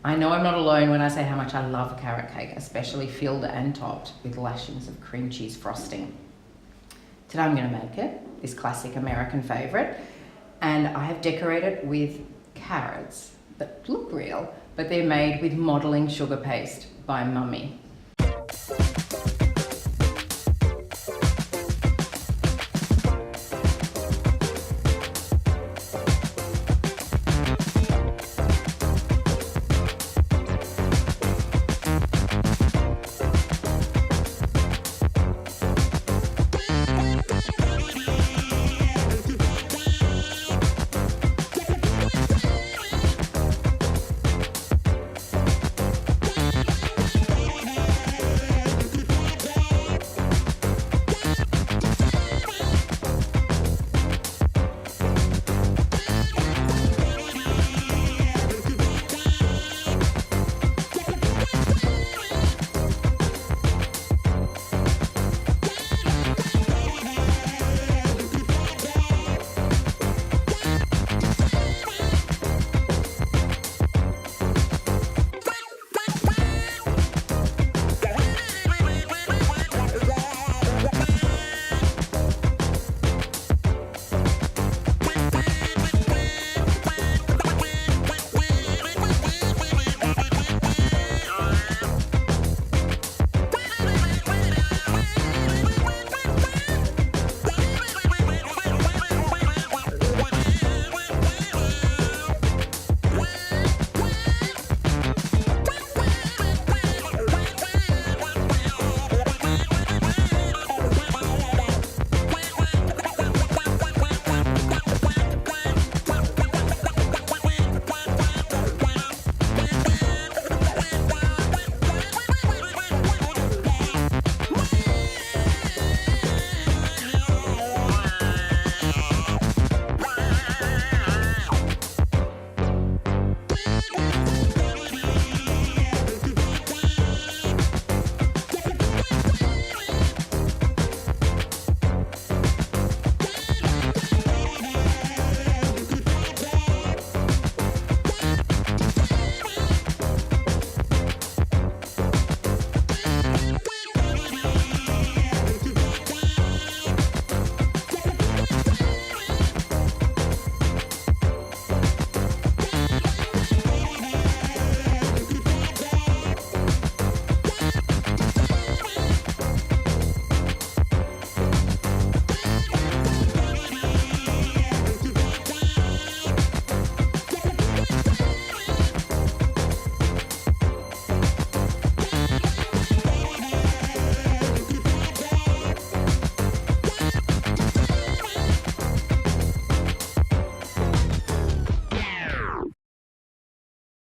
I know I'm not alone when I say how much I love carrot cake, especially filled and topped with lashings of cream cheese frosting. Today I'm going to make it, this classic American favourite, and I have decorated with carrots that look real, but they're made with modelling sugar paste by Mamì.